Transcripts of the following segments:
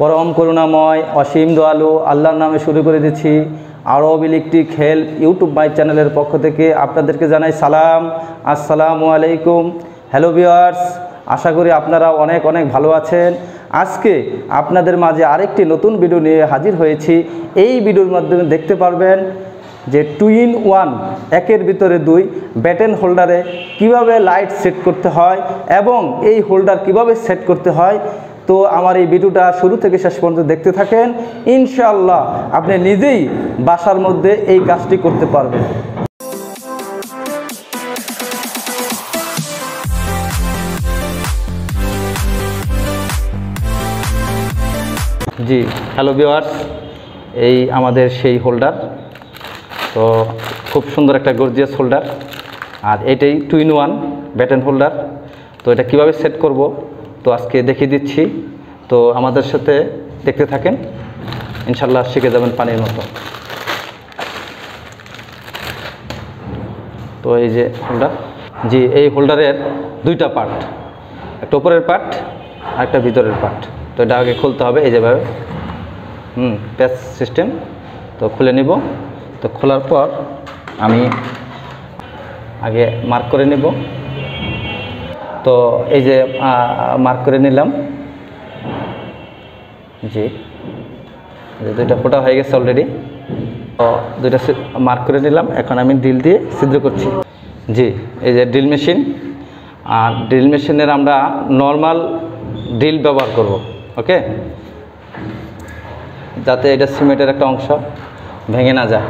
পরম করুণাময় অসীম দয়ালু আল্লাহর নামে শুরু করে দিচ্ছি। আরব ইলেকট্রিক হেল্প ইউটিউব মাই চ্যানেলের পক্ষ থেকে আপনাদেরকে জানাই সালাম, আসসালামু আলাইকুম। হ্যালো ভিউয়ার্স, আশা করি আপনারা অনেক অনেক ভালো আছেন। আজকে আপনাদের মাঝে আরেকটি নতুন ভিডিও নিয়ে হাজির হয়েছি। এই ভিডিওর মাধ্যমে দেখতে পারবেন যে 2 in 1 একের ভিতরে 2 ব্যাটেন হোল্ডারে কিভাবে লাইট সেট করতে হয় এবং এই হোল্ডার কিভাবে সেট করতে হয়। তো আমার এই ভিডিওটা শুরু থেকে শেষ পর্যন্ত দেখতে থাকেন, ইনশাআল্লাহ আপনি নিজেই বাসার মধ্যে এই কাজটি করতে পারবেন। জি হ্যালো ভিউয়ার্স, এই আমাদের সেই হোল্ডার। তো খুব সুন্দর একটা গর্জিয়াস হোল্ডার, আর এটাই 2 in 1 ব্যাটেন হোল্ডার। তো এটা কিভাবে সেট করব তো আজকে দেখিয়ে দিচ্ছি। তো আমাদের সাথে দেখতে থাকেন, ইনশাল্লাহ শিখে যাবেন পানির মতো। তো এই যে হোল্ডার, জি এই হোল্ডারের দুইটা পার্ট, একটা উপরের পার্ট আর একটা ভিতরের পার্ট। তো এটা আগে খুলতে হবে এই যেভাবে প্যাচ সিস্টেম। তো খুলে নিব। তো খোলার পর আমি আগে মার্ক করে নেব। তো এই যে মার্ক করে নিলাম, জি দুইটা ফোঁটা হয়ে গেছে অলরেডি। তো দুইটা মার্ক করে নিলাম, এখন আমি ড্রিল দিয়ে ছিদ্র করছি। জি এই যে ড্রিল মেশিন, আর ড্রিল মেশিনের আমরা নর্মাল ড্রিল ব্যবহার করব, ওকে, যাতে এটা সিমেন্টের একটা অংশ ভেঙে না যায়।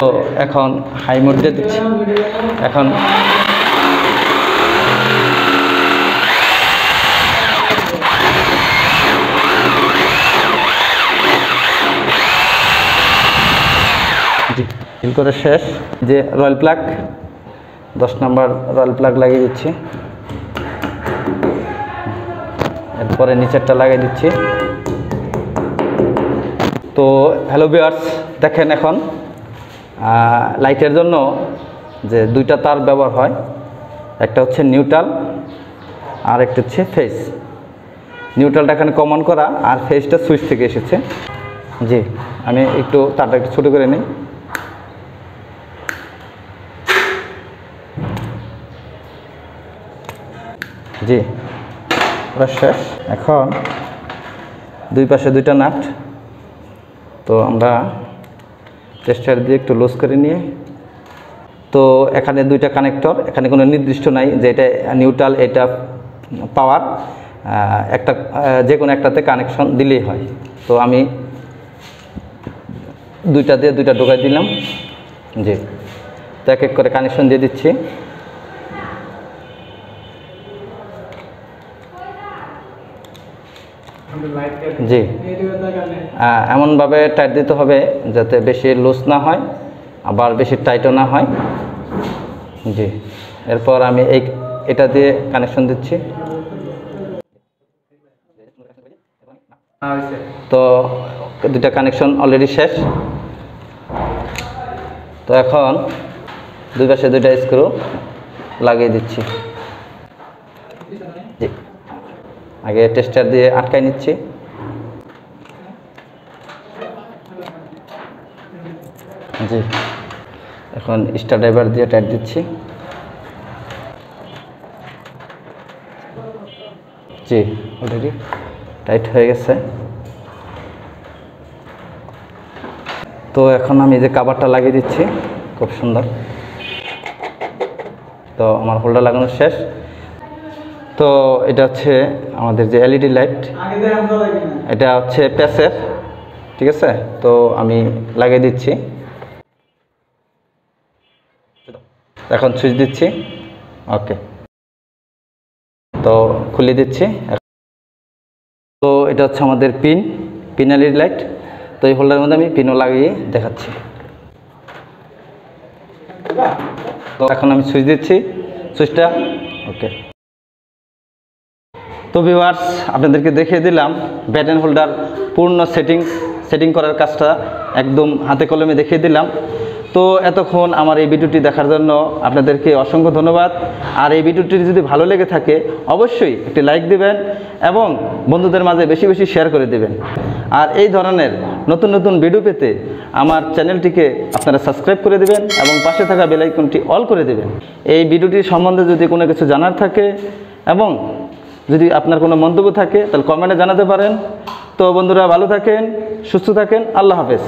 তো এখন হাই মোড দিয়ে দিচ্ছি। এখন ফিল করে শেষ। যে রয়্যাল প্লাগ 10 নম্বর রয়্যাল প্লাগ লাগিয়ে দিচ্ছি, এরপরে নিচেরটা লাগিয়ে দিচ্ছি। তো হ্যালো ভিউয়ার্স, দেখেন এখন লাইটের জন্য যে দুইটা তার ব্যবহার হয়, একটা হচ্ছে নিউট্রাল আর একটা হচ্ছে ফেস। নিউট্রালটা এখানে কমন করা আর ফেসটা সুইচ থেকে এসেছে। জি আমি একটু তারটা একটু ছোটো করে নিই। জি ওটা শেষ। এখন দুই পাশে দুইটা নাট, তো আমরা টেস্টার দিয়ে একটু লুজ করে নিয়ে, তো এখানে দুইটা কানেক্টর, এখানে কোনো নির্দিষ্ট নাই যে এটা নিউট্রাল এটা পাওয়ার, একটা যে কোনো একটাতে কানেকশন দিলেই হয়। তো আমি দুইটা দিয়ে দুইটা ঢোকাই দিলাম। জি তো এক এক করে কানেকশন দিয়ে দিচ্ছি। জি এমনভাবে টাইট দিতে হবে যাতে বেশি লুজ না হয় আবার বেশি টাইটও না হয়। জি এরপর আমি এটা দিয়ে কানেকশন দিচ্ছি। তো দুটা কানেকশন অলরেডি শেষ। তো এখন দুই পাশে দুইটা স্ক্রু লাগিয়ে দিচ্ছি। জি আগে টেস্টার দিয়ে আটকাই নিচ্ছি। জি এখন স্টার ড্রাইভার দিয়ে টাইট দিচ্ছি। জি অলরেডি টাইট হয়ে গেছে। তো এখন আমি যে কভারটা লাগিয়ে দিচ্ছি, খুব সুন্দর। তো আমার হোল্ডার লাগানো শেষ। তো এটা হচ্ছে আমাদের যে এলইডি লাইট, এটা হচ্ছে প্যাসের, ঠিক আছে। তো আমি লাগিয়ে দিচ্ছি, এখন সুইচ দিচ্ছি, ওকে। তো খুলে দিচ্ছি। তো এটা হচ্ছে আমাদের পিন এলইডি লাইট। তো এই হোল্ডারের মধ্যে আমি পিনও লাগিয়ে দেখাচ্ছি। তো এখন আমি সুইচ দিচ্ছি, সুইচটা ওকে। তো ভিউয়ার্স, আপনাদেরকে দেখিয়ে দিলাম ব্যাটেন হোল্ডার পূর্ণ সেটিং করার কাজটা একদম হাতে কলমে দেখিয়ে দিলাম। তো এতক্ষণ আমার এই ভিডিওটি দেখার জন্য আপনাদেরকে অসংখ্য ধন্যবাদ। আর এই ভিডিওটি যদি ভালো লেগে থাকে অবশ্যই একটি লাইক দিবেন এবং বন্ধুদের মাঝে বেশি বেশি শেয়ার করে দেবেন। আর এই ধরনের নতুন নতুন ভিডিও পেতে আমার চ্যানেলটিকে আপনারা সাবস্ক্রাইব করে দেবেন এবং পাশে থাকা বেল আইকনটি অল করে দেবেন। এই ভিডিওটি সম্বন্ধে যদি কোনো কিছু জানার থাকে এবং যদি আপনার কোনো মন্তব্য থাকে তাহলে কমেন্টে জানাতে পারেন। তো বন্ধুরা, ভালো থাকেন, সুস্থ থাকেন, আল্লাহ হাফেজ।